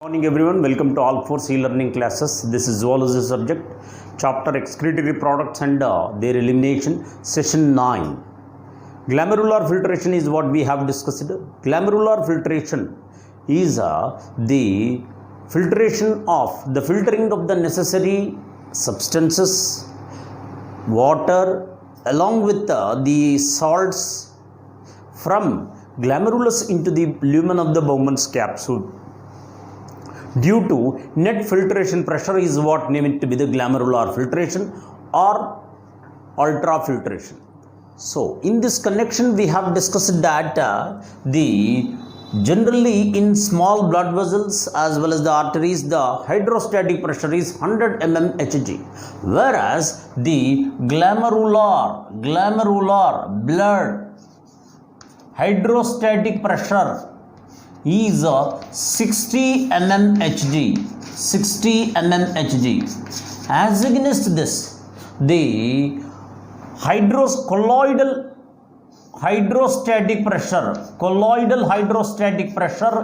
Morning everyone, welcome to all 4 C-learning classes. This is zoology subject, chapter excretory products and their elimination, session 9. Glomerular filtration is what we have discussed. Glomerular filtration is the filtering of the necessary substances, water along with the salts from glomerulus into the lumen of the Bowman's capsule due to net filtration pressure is what name it to be the glomerular filtration or ultrafiltration. So in this connection we have discussed that the generally in small blood vessels as well as the arteries the hydrostatic pressure is 100 mmHg, whereas the glomerular blood hydrostatic pressure is 60 mmHg. As against this, the colloidal hydrostatic pressure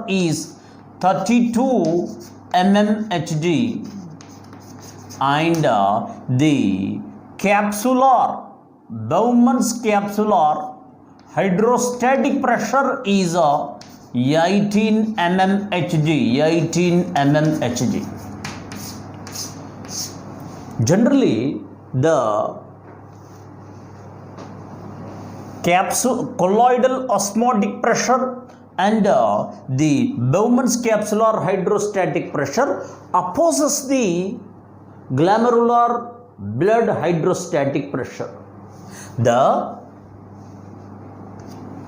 is 32 mmHg, and the Bowman's capsular hydrostatic pressure is 18 mmHg. Generally, the colloidal osmotic pressure and the Bowman's capsular hydrostatic pressure opposes the glomerular blood hydrostatic pressure. The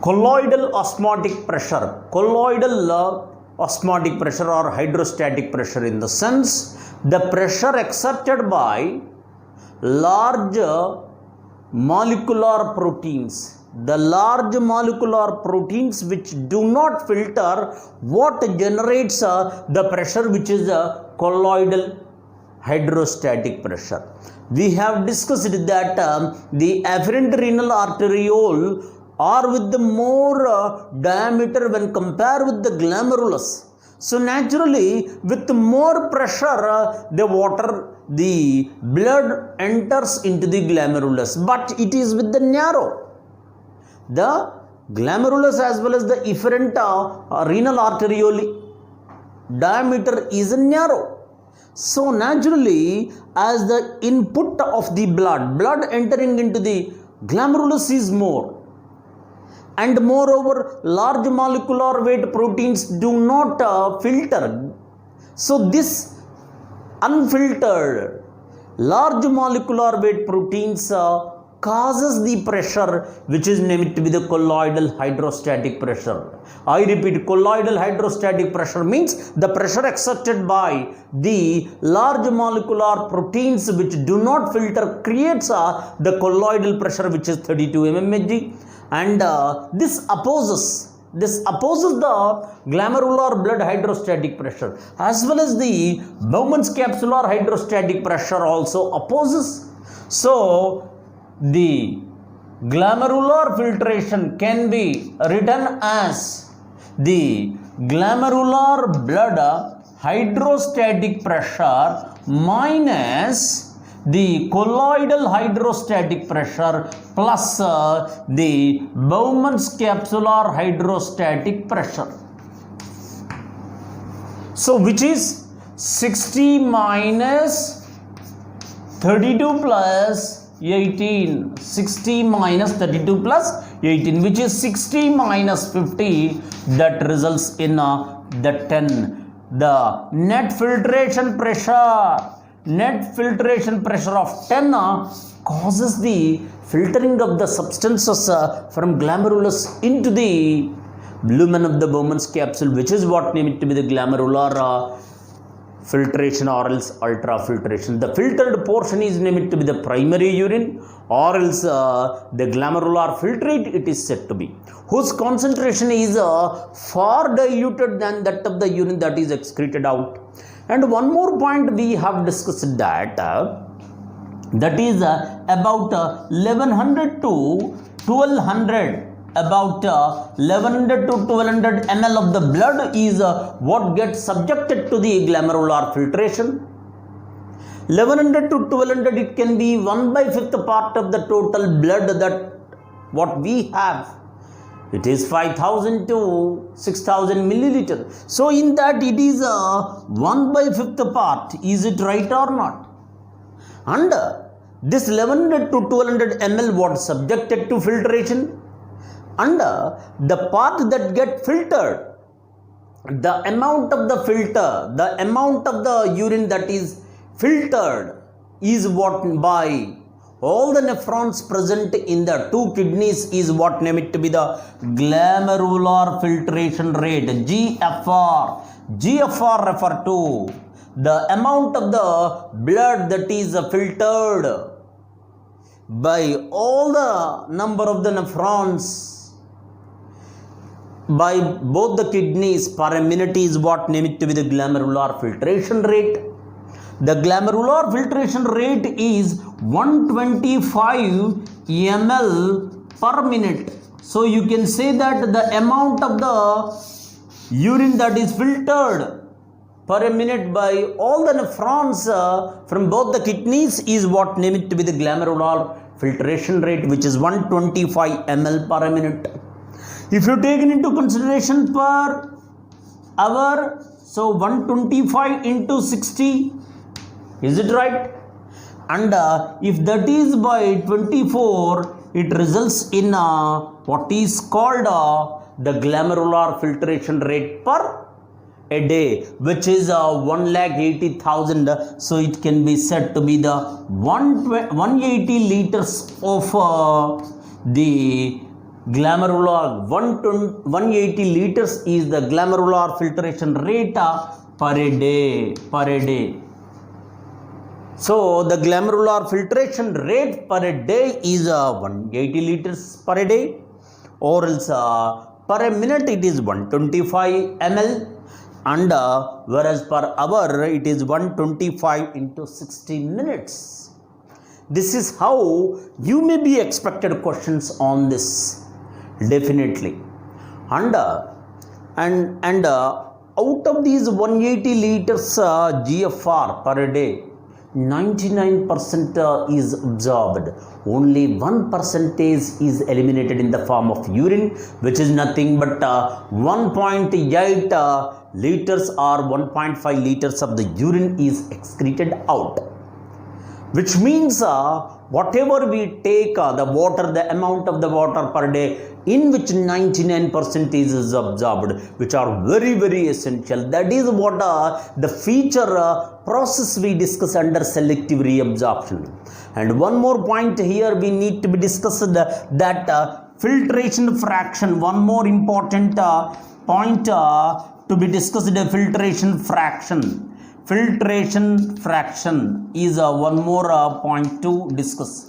colloidal osmotic pressure or hydrostatic pressure in the sense the pressure exerted by large molecular proteins, which do not filter what generates the pressure which is colloidal hydrostatic pressure. We have discussed that the afferent renal arteriole are with the more diameter when compared with the glomerulus. So naturally, with more pressure, the blood enters into the glomerulus, but it is with the narrow. The glomerulus as well as the efferent renal arteriole diameter is narrow. So naturally, as the input of the blood entering into the glomerulus is more, and moreover large molecular weight proteins do not filter. So this unfiltered large molecular weight proteins causes the pressure which is named to be the colloidal hydrostatic pressure. I repeat, colloidal hydrostatic pressure means the pressure exerted by the large molecular proteins which do not filter creates the colloidal pressure which is 32 mmHg. And this opposes the glomerular blood hydrostatic pressure as well as the Bowman's capsular hydrostatic pressure also opposes. So the glomerular filtration can be written as the glomerular blood hydrostatic pressure minus the colloidal hydrostatic pressure plus the Bowman's capsular hydrostatic pressure. So which is 60 minus 32 plus 18. 60 minus 32 plus 18, which is 60 minus 50, that results in the 10. The net filtration pressure of 10 causes the filtering of the substances from glomerulus into the lumen of the Bowman's capsule, which is what named to be the glomerular filtration or else ultrafiltration. The filtered portion is named to be the primary urine or else the glomerular filtrate it is said to be, whose concentration is far diluted than that of the urine that is excreted out. And one more point we have discussed that is about 1100 to 1200 about 1100 to 1200 ml of the blood is what gets subjected to the glomerular filtration. 1100 to 1200, it can be 1/5 part of the total blood that what we have. It is 5000 to 6000 milliliter. So in that it is 1/5 part. Is it right or not? And this 1100 to 1200 ml was subjected to filtration, and the part that get filtered, the amount of the filter, the amount of the urine that is filtered is what by all the nephrons present in the two kidneys is what name it to be the glomerular filtration rate, GFR. GFR refer to the amount of the blood that is filtered by all the number of the nephrons by both the kidneys per minute is what name it to be the glomerular filtration rate. The glomerular filtration rate is 125 ml per minute. So you can say that the amount of the urine that is filtered per minute by all the nephrons from both the kidneys is what name it to be the glomerular filtration rate, which is 125 ml per minute. If you take into consideration per hour, so 125 into 60, is it right? And if that is by 24, it results in what is called the glomerular filtration rate per a day, which is 1,80,000. So it can be said to be the 180 liters of the glomerular 180 liters is the glomerular filtration rate per a day. So the glomerular filtration rate per a day is 180 liters per a day, or else per a minute it is 125 ml, and whereas per hour it is 125 into 60 minutes. This is how you may be expected questions on this, definitely. And out of these 180 liters GFR per day, 99% is absorbed. Only 1% is eliminated in the form of urine, which is nothing but 1.8 liters or 1.5 liters of the urine is excreted out. Which means whatever we take the water, the amount of the water per day, in which 99% is absorbed, which are very, very essential. That is what the feature process we discuss under selective reabsorption. And one more point here we need to be discussed, that filtration fraction. One more important point to be discussed, the filtration fraction. Filtration fraction is one more point to discuss,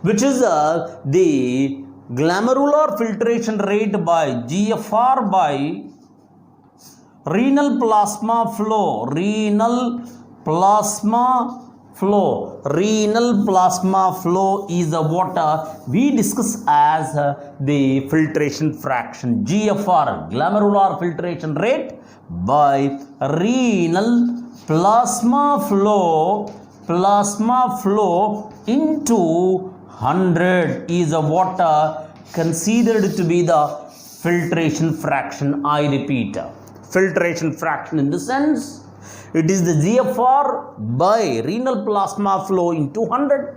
which is the glomerular filtration rate by GFR by renal plasma flow. Renal plasma flow is what we discuss as the filtration fraction. GFR, glomerular filtration rate by renal plasma flow into 100 is what considered to be the filtration fraction. I repeat, filtration fraction in the sense it is the GFR by renal plasma flow into 100.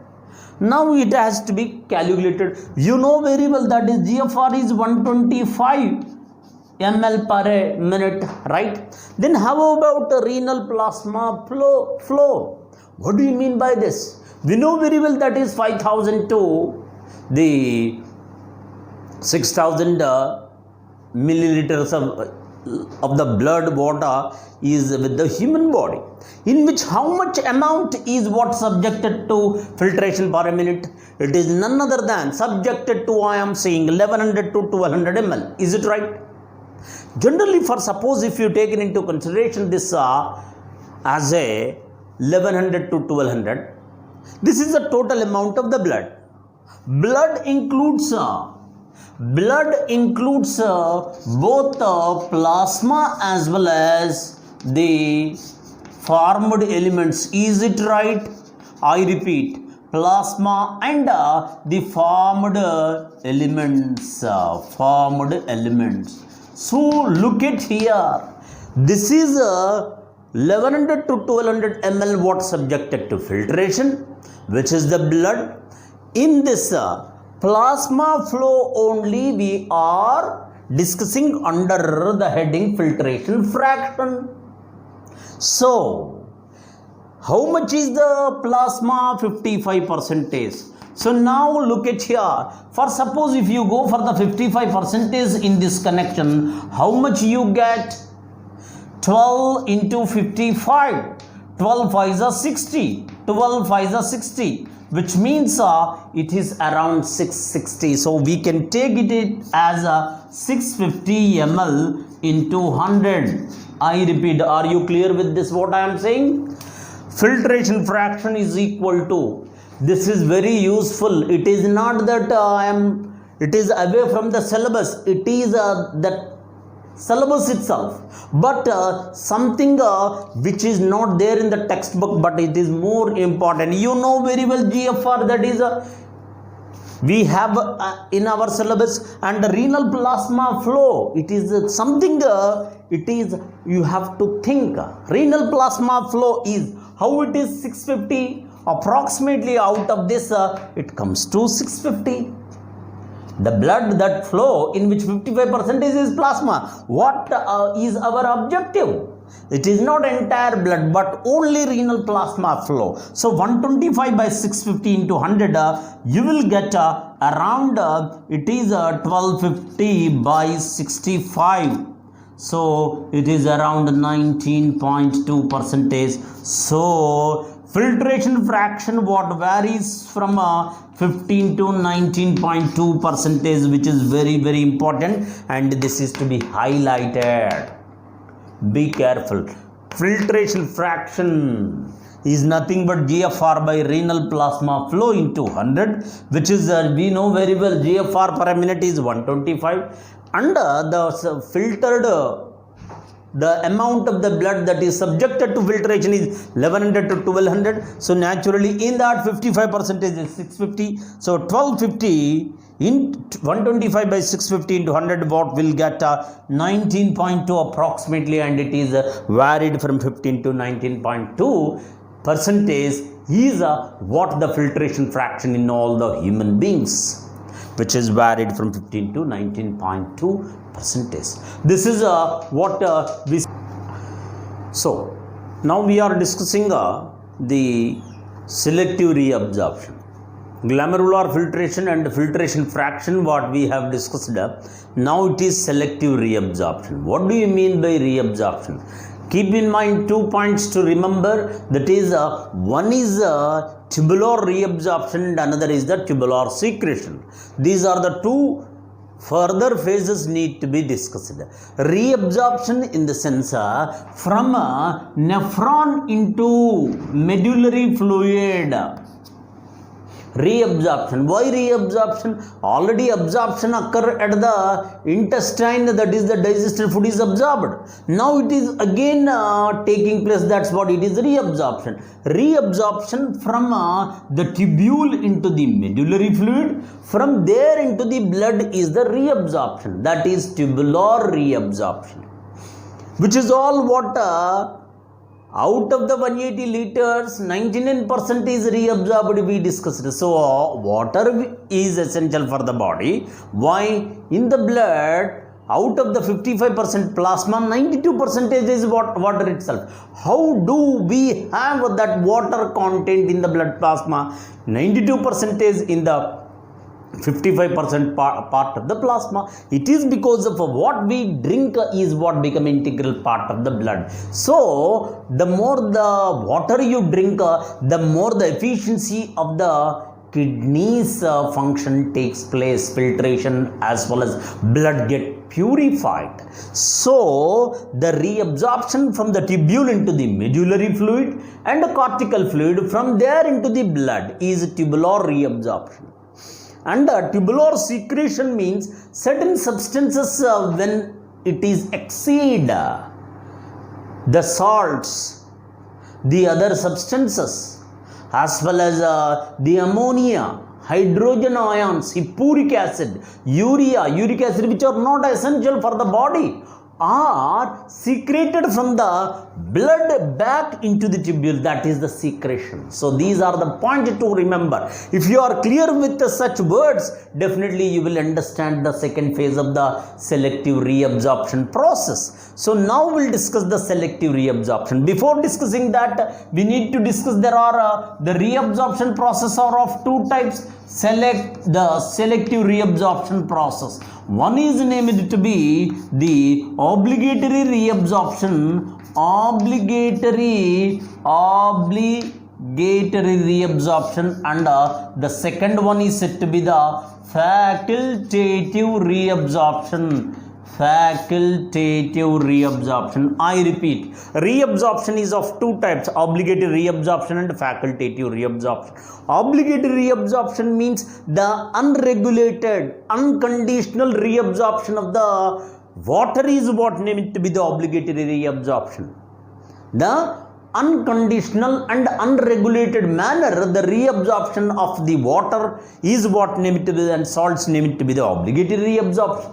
Now it has to be calculated. You know very well that is GFR is 125 ml per minute, right? Then how about the renal plasma flow? What do you mean by this? We know very well that is 5,000 to the 6,000 milliliters of the blood water is with the human body, in which how much amount is what subjected to filtration per minute? It is none other than subjected to, I am saying, 1100 to 1200 ml. Is it right? Generally, for suppose if you taken into consideration this as a 1100 to 1200, this is the total amount of the blood. Blood includes Blood includes both plasma as well as the formed elements. Is it right? I repeat, plasma and the formed elements. So look at here. This is 1100 to 1200 ml water subjected to filtration, which is the blood. In this plasma flow only we are discussing under the heading filtration fraction. So how much is the plasma? 55%. So now look at here. For suppose if you go for the 55% in this connection, how much you get? 12 into 55. 12 5 is 60. 12 5 is 60. Which means it is around 660. So we can take it as a 650 ml into 100. I repeat, are you clear with this what I am saying? Filtration fraction is equal to, this is very useful. It is not that it is away from the syllabus. It is the syllabus itself, but something which is not there in the textbook, but it is more important. You know very well GFR, that is we have in our syllabus, and the renal plasma flow, it is something it is, you have to think. Renal plasma flow is, how it is 650, approximately out of this it comes to 650. The blood that flow in which 55% is plasma. What is our objective? It is not entire blood, but only renal plasma flow. So 125 by 650 into 100, you will get around, it is 1250 by 65. So it is around 19.2%. So filtration fraction what varies from 15 to 19.2%, which is very, very important, and this is to be highlighted. Be careful. Filtration fraction is nothing but GFR by renal plasma flow into 100, which is we know very well GFR per minute is 125, and the filtered the amount of the blood that is subjected to filtration is 1100 to 1200. So naturally in that 55% is 650. So 1250 in 125 by 650 into 100 what will get 19.2 approximately, and it is varied from 15 to 19.2% is what the filtration fraction in all the human beings, which is varied from 15 to 19.2%. This is what we. So now we are discussing the selective reabsorption. Glomerular filtration and filtration fraction what we have discussed. Now it is selective reabsorption. What do you mean by reabsorption? Keep in mind 2 points to remember, that is one is tubular reabsorption and another is the tubular secretion. These are the two further phases need to be discussed. Reabsorption in the sense from nephron into medullary fluid. Reabsorption. Why reabsorption? Already absorption occur at the intestine, that is the digested food is absorbed. Now it is again taking place, that's what it is, reabsorption. Reabsorption from the tubule into the medullary fluid, from there into the blood is the reabsorption, that is tubular reabsorption, which is all what out of the 180 liters, 99% is reabsorbed, we discussed. So water is essential for the body. Why? In the blood, out of the 55% plasma, 92% is water itself. How do we have that water content in the blood plasma? 92% is in the 55% part of the plasma. It is because of what we drink is what become integral part of the blood. So the more the water you drink, the more the efficiency of the kidneys function takes place, filtration as well as blood get purified. So the reabsorption from the tubule into the medullary fluid and the cortical fluid, from there into the blood, is tubular reabsorption. And tubular secretion means certain substances when it is exceed the salts, the other substances, as well as the ammonia, hydrogen ions, hippuric acid, uric acid, which are not essential for the body, are secreted from the blood back into the tubule. That is the secretion. So these are the points to remember. If you are clear with such words, definitely you will understand the second phase of the selective reabsorption process. So now we'll discuss the selective reabsorption. Before discussing that, we need to discuss there are the reabsorption process are of two types. The selective reabsorption process. One is named to be the obligatory reabsorption, and the second one is said to be the facultative reabsorption. I repeat, reabsorption is of two types: obligatory reabsorption and facultative reabsorption. Obligatory reabsorption means the unregulated, unconditional reabsorption of the water is what named to be the obligatory reabsorption. The unconditional and unregulated manner, the reabsorption of the water is what named to be, and salts named to be the obligatory reabsorption.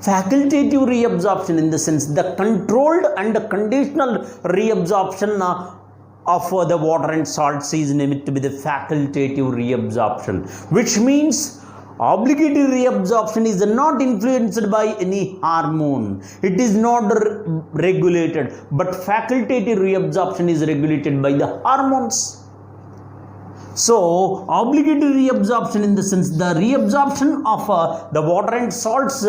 Facultative reabsorption, in the sense the controlled and conditional reabsorption of the water and salts is named to be the facultative reabsorption, which means obligatory reabsorption is not influenced by any hormone. It is not regulated, but facultative reabsorption is regulated by the hormones. So, obligatory reabsorption, in the sense the reabsorption of the water and salts,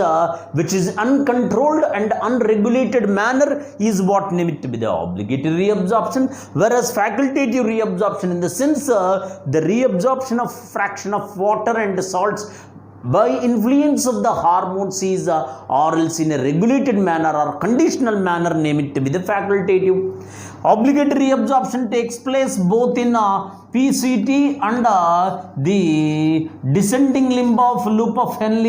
which is uncontrolled and unregulated manner, is what named to be the obligatory reabsorption. Whereas facultative reabsorption, in the sense the reabsorption of fraction of water and salts by influence of the hormones is or else in a regulated manner or conditional manner, name it to be the facultative. Obligatory reabsorption takes place both in PCT and the descending limb of loop of Henle,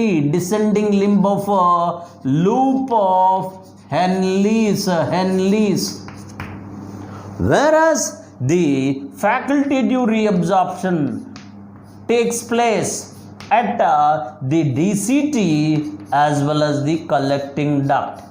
whereas the facultative reabsorption takes place at the DCT as well as the collecting duct.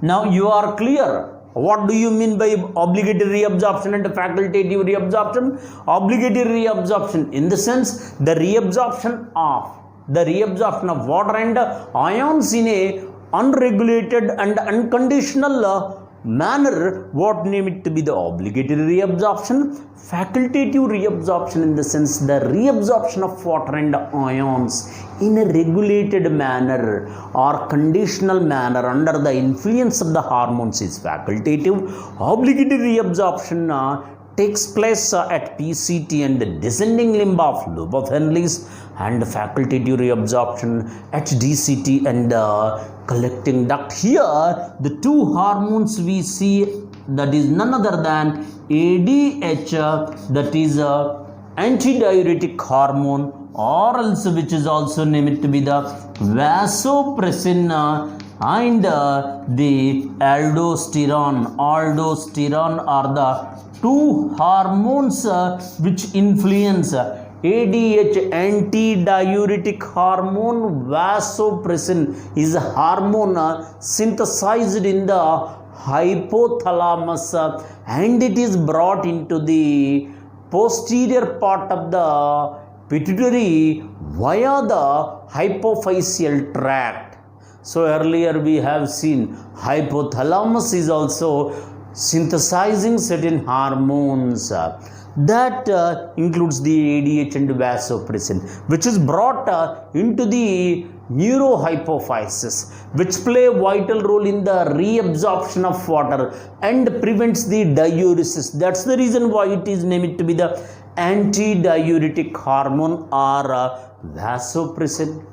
Now you are clear. What do you mean by obligatory reabsorption and facultative reabsorption? Obligatory reabsorption, in the sense the reabsorption of water and ions in a unregulated and unconditional manner, what name it to be the obligatory reabsorption. Facultative reabsorption, in the sense the reabsorption of water and ions in a regulated manner or conditional manner under the influence of the hormones, is facultative. Obligatory reabsorption takes place at PCT and the descending limb of lobe of Henle's, and facultative reabsorption at DCT and collecting duct. Here the two hormones we see, that is none other than ADH, that is antidiuretic hormone, or else which is also named to be the vasopressin, and the aldosterone. Aldosterone are the two hormones which influence ADH, antidiuretic hormone. Vasopressin is a hormone synthesized in the hypothalamus, and it is brought into the posterior part of the pituitary via the hypophyseal tract. So earlier we have seen hypothalamus is also synthesizing certain hormones. That includes the ADH and vasopressin, which is brought into the neurohypophysis, which play a vital role in the reabsorption of water and prevents the diuresis. That's the reason why it is named to be the antidiuretic hormone or vasopressin.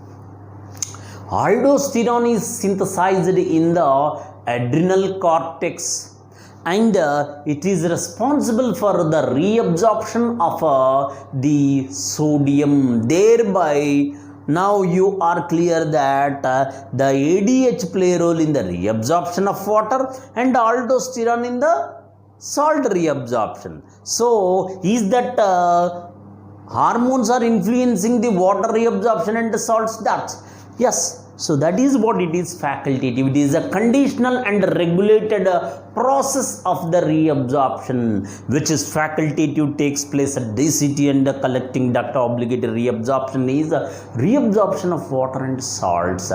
Aldosterone is synthesized in the adrenal cortex, and it is responsible for the reabsorption of the sodium, thereby Now you are clear that the ADH play a role in the reabsorption of water and aldosterone in the salt reabsorption. So is that hormones are influencing the water reabsorption and the salts? That yes. So that is what it is, facultative. It is a conditional and regulated process of the reabsorption, which is facultative, takes place at DCT and the collecting duct. Obligatory reabsorption is reabsorption of water and salts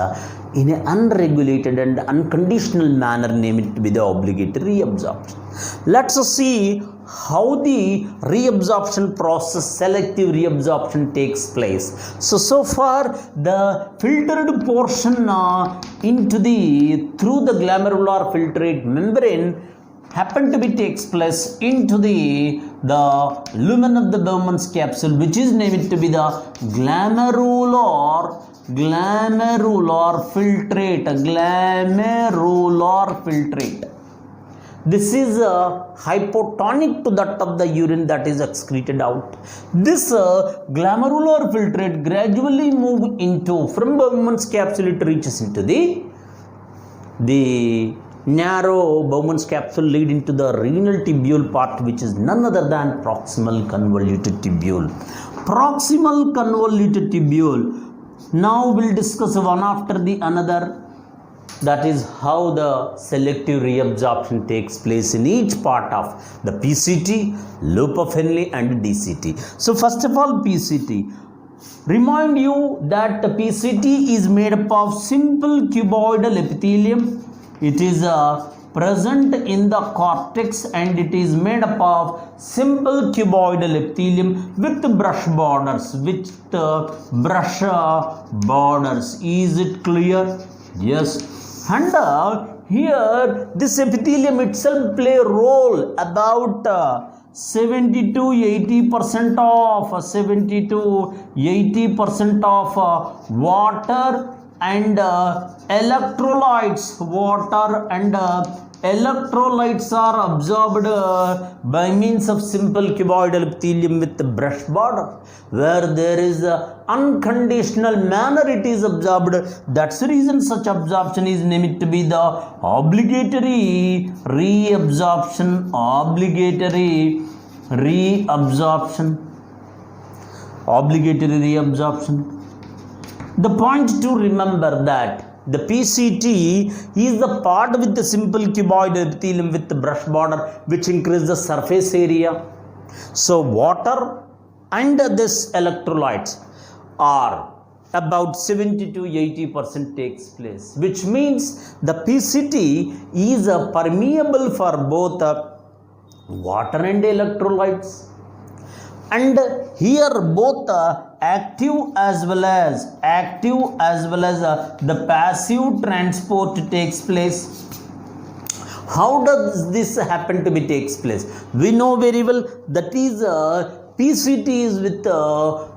in an unregulated and unconditional manner, name it to be the obligatory reabsorption. Let's see how the reabsorption process, selective reabsorption, takes place. So far the filtered portion through the glomerular filtrate membrane happen to be takes place into the lumen of the Bowman's capsule, which is named to be the glomerular filtrate. This is hypotonic to that of the urine that is excreted out. This glomerular filtrate gradually move into, from Bowman's capsule it reaches into the narrow Bowman's capsule, lead into the renal tubule part, which is none other than proximal convoluted tubule. Proximal convoluted tubule. Now we'll discuss one after the another. That is how the selective reabsorption takes place in each part of the PCT, loop of Henle and DCT. So first of all, PCT. Remind you that the PCT is made up of simple cuboidal epithelium. It is present in the cortex and it is made up of simple cuboidal epithelium with brush borders. Is it clear? Yes. And here this epithelium itself play a role about 70 to 80% of water and electrolytes. Electrolytes are absorbed by means of simple cuboidal epithelium with the brush border. Where there is unconditional manner it is absorbed. That's the reason such absorption is named to be the obligatory reabsorption. The point to remember that the PCT is the part with the simple cuboidal epithelium with the brush border, which increases the surface area. So water and this electrolytes are about 70 to 80% takes place, which means the PCT is permeable for both water and electrolytes. And here both active as well as the passive transport takes place. How does this happen to be takes place? We know very well that is PCT is with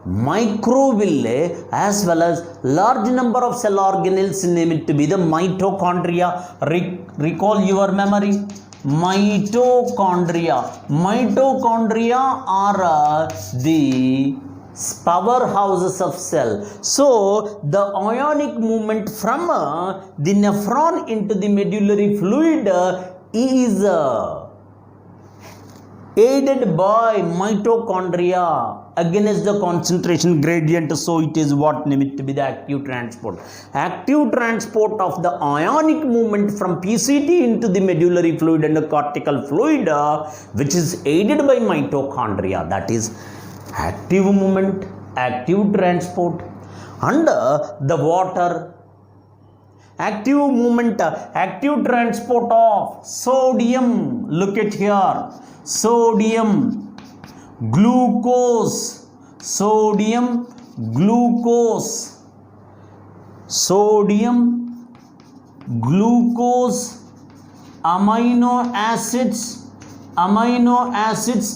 microvilli as well as large number of cell organelles, name it to be the mitochondria. Recall your memory. Mitochondria are the powerhouses of cell. So the ionic movement from the nephron into the medullary fluid is aided by mitochondria against the concentration gradient. So it is what named to be the active transport. Active transport of the ionic movement from PCT into the medullary fluid and the cortical fluid, which is aided by mitochondria. That is active movement, active transport. And the water, active movement, active transport of sodium. Look at here. Sodium, glucose, amino acids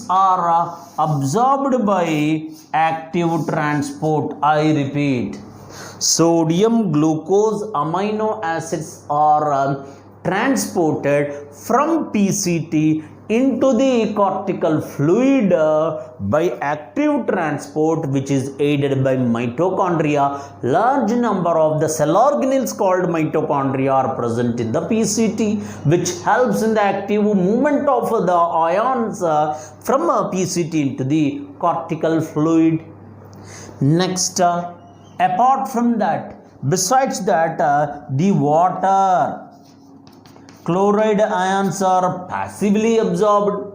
are absorbed by active transport. I repeat, sodium, glucose, amino acids are transported from PCT into the cortical fluid by active transport, which is aided by mitochondria. Large number of the cell organelles called mitochondria are present in the PCT, which helps in the active movement of the ions from PCT into the cortical fluid. Next, apart from that, besides that, the water, chloride ions are passively absorbed.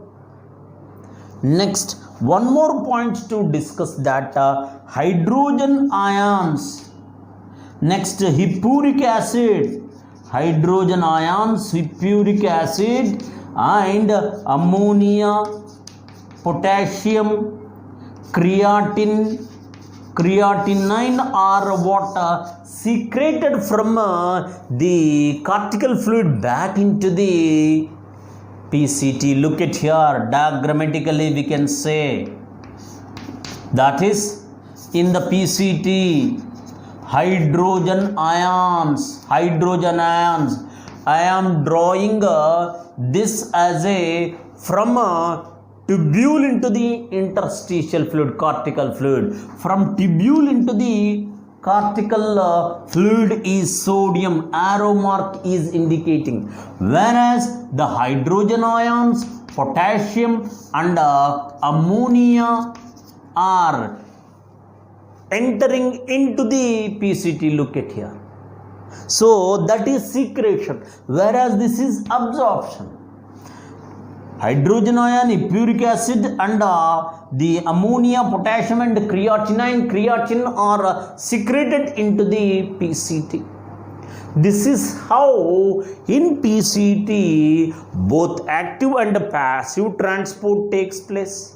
Next, one more point to discuss, that hydrogen ions. Next, hippuric acid, hydrogen ions, hippuric acid, and ammonia, potassium, creatinine are what secreted from the cortical fluid back into the PCT. Look at here, diagrammatically we can say that is in the PCT hydrogen ions. I am drawing this as a from a tubule into the interstitial fluid, cortical fluid. From tubule into the cortical fluid is sodium, arrow mark is indicating, whereas the hydrogen ions, potassium and ammonia are entering into the PCT. Look at here. So that is secretion, whereas this is absorption. Hydrogen ion, hippuric acid and the ammonia, potassium and creatinine are secreted into the PCT. This is how in PCT both active and passive transport takes place.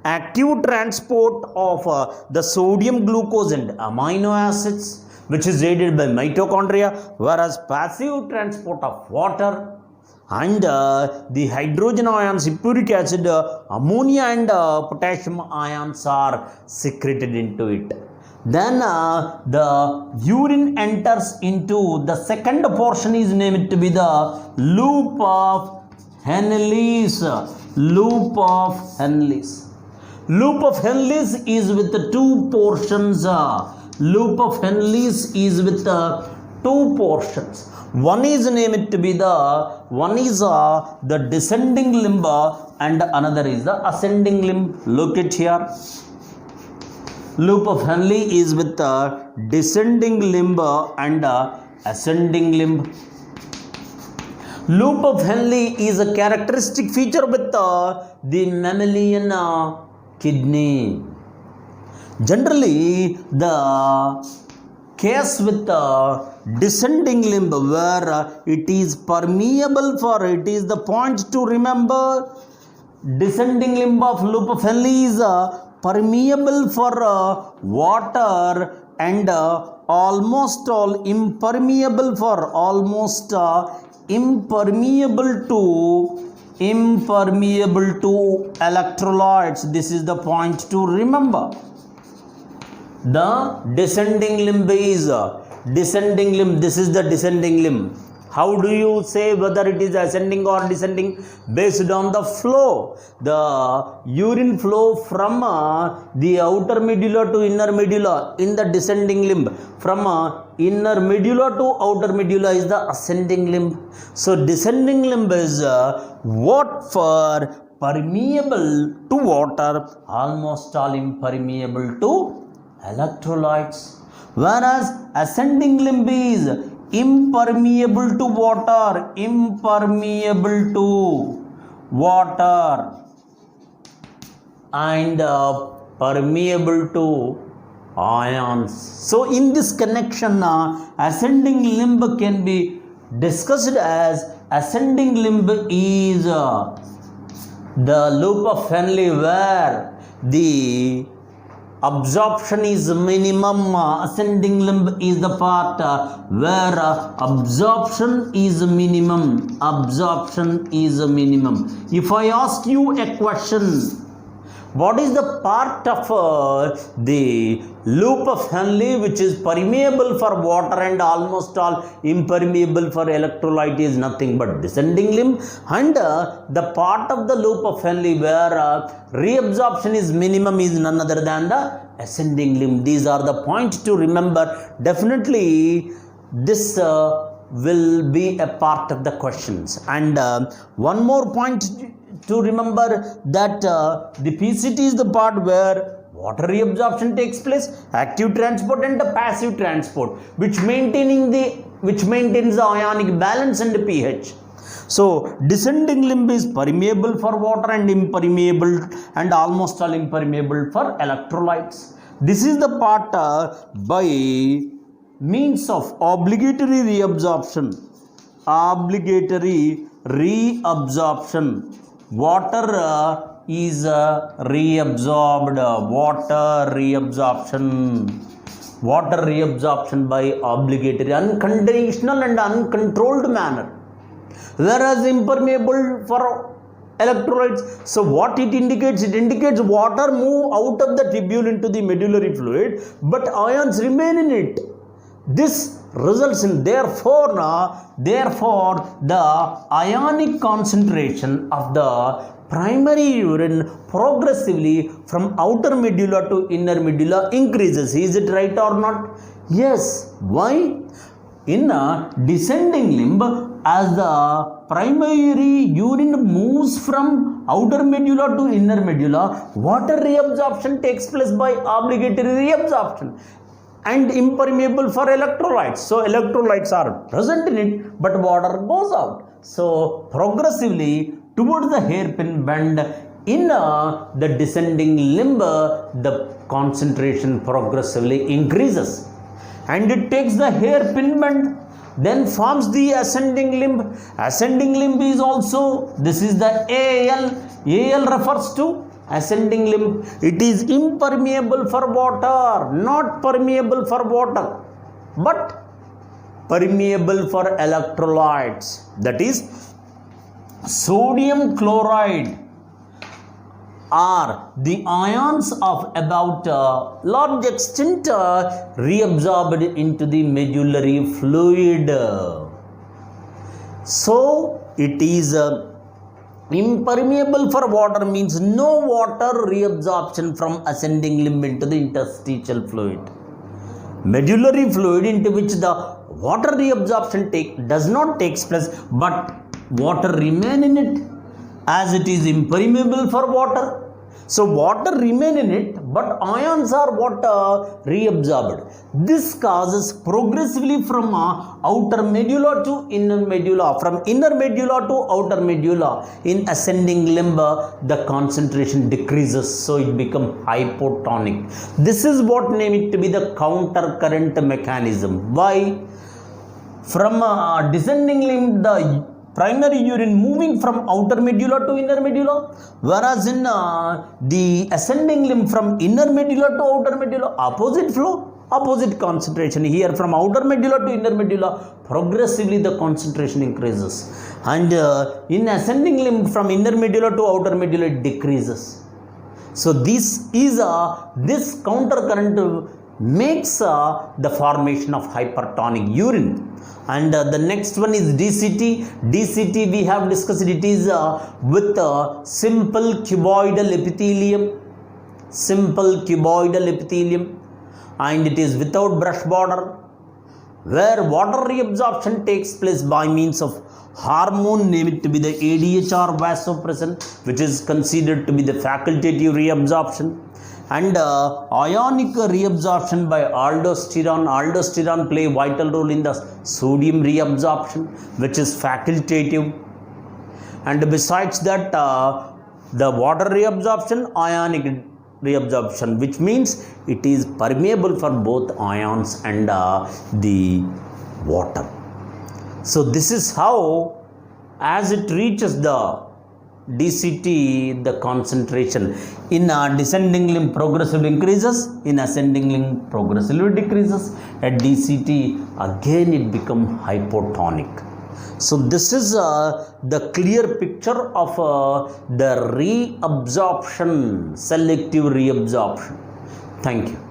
Active transport of the sodium, glucose and amino acids, which is aided by mitochondria, whereas passive transport of water and the hydrogen ions, hippuric acid, ammonia and potassium ions are secreted into it. Then the urine enters into the second portion is named to be the loop of Henle's. Loop of Henle's. Loop of Henle's is with the two portions. Loop of Henle's is with two portions. One is named to be the descending limb and another is the ascending limb. Look at here. Loop of Henle is with the descending limb and ascending limb. Loop of Henle is a characteristic feature with the mammalian kidney. Generally, the case with descending limb where it is permeable for, it is the point to remember, descending limb of loop of Henle is permeable for water and almost all impermeable for impermeable to electrolytes. This is the point to remember. The descending limb is descending limb. This is the descending limb. How do you say whether it is ascending or descending? Based on the flow. The urine flow from the outer medulla to inner medulla in the descending limb. From inner medulla to outer medulla is the ascending limb. So descending limb is what for permeable to water, almost all impermeable to electrolytes, whereas ascending limb is impermeable to water, and permeable to ions. So in this connection, ascending limb can be discussed as ascending limb is the loop of Henle where the absorption is minimum. Ascending limb is the part where absorption is minimum. If I ask you a question, What is the part of the loop of Henle which is permeable for water and almost all impermeable for electrolyte is nothing but descending limb, and the part of the loop of Henle where reabsorption is minimum is none other than the ascending limb. These are the points to remember. Definitely this will be a part of the questions. And one more point to remember, that the PCT is the part where water reabsorption takes place, active transport and the passive transport, which maintains the ionic balance and the pH. So descending limb is permeable for water and impermeable and almost all impermeable for electrolytes. This is the part by means of obligatory reabsorption. Water is reabsorbed. Water reabsorption by obligatory, unconditional and uncontrolled manner. Whereas impermeable for electrolytes, so what it indicates? It indicates water move out of the tubule into the medullary fluid, but ions remain in it. This results in therefore the ionic concentration of the primary urine progressively from outer medulla to inner medulla increases. Is it right or not? Yes. Why? In a descending limb, as the primary urine moves from outer medulla to inner medulla, water reabsorption takes place by obligatory reabsorption and impermeable for electrolytes. So electrolytes are present in it, but water goes out. So progressively towards the hairpin bend in the descending limb, the concentration progressively increases, and it takes the hairpin bend, then forms the ascending limb. Ascending limb is also, this is the AL. AL refers to ascending limb. It is impermeable for water, not permeable for water, but permeable for electrolytes. That is sodium chloride are the ions of about large extent reabsorbed into the medullary fluid. So it is impermeable for water, means no water reabsorption from ascending limb into the interstitial fluid. Medullary fluid, into which the water reabsorption does not take place, but water remain in it, as it is impermeable for water. So water remain in it, but ions are what reabsorbed. This causes progressively from outer medulla to inner medulla, from inner medulla to outer medulla. In ascending limb, the concentration decreases, so it becomes hypotonic. This is what name it to be the counter current mechanism. Why? From descending limb, the primary urine moving from outer medulla to inner medulla, whereas in the ascending limb from inner medulla to outer medulla, opposite flow, opposite concentration. Here from outer medulla to inner medulla, progressively the concentration increases, and in ascending limb from inner medulla to outer medulla, it decreases. So this is this counter current makes the formation of hypertonic urine. And the next one is DCT. DCT we have discussed, it is with simple cuboidal epithelium. Simple cuboidal epithelium, and it is without brush border, where water reabsorption takes place by means of hormone, name it to be the ADH or vasopressin, which is considered to be the facultative reabsorption, and ionic reabsorption by aldosterone. Aldosterone play vital role in the sodium reabsorption, which is facultative, and besides that the water reabsorption, ionic reabsorption, which means it is permeable for both ions and the water. So this is how, as it reaches the DCT, the concentration in descending limb progressively increases, in ascending limb progressively decreases. At DCT, again it becomes hypotonic. So this is the clear picture of the reabsorption, selective reabsorption. Thank you.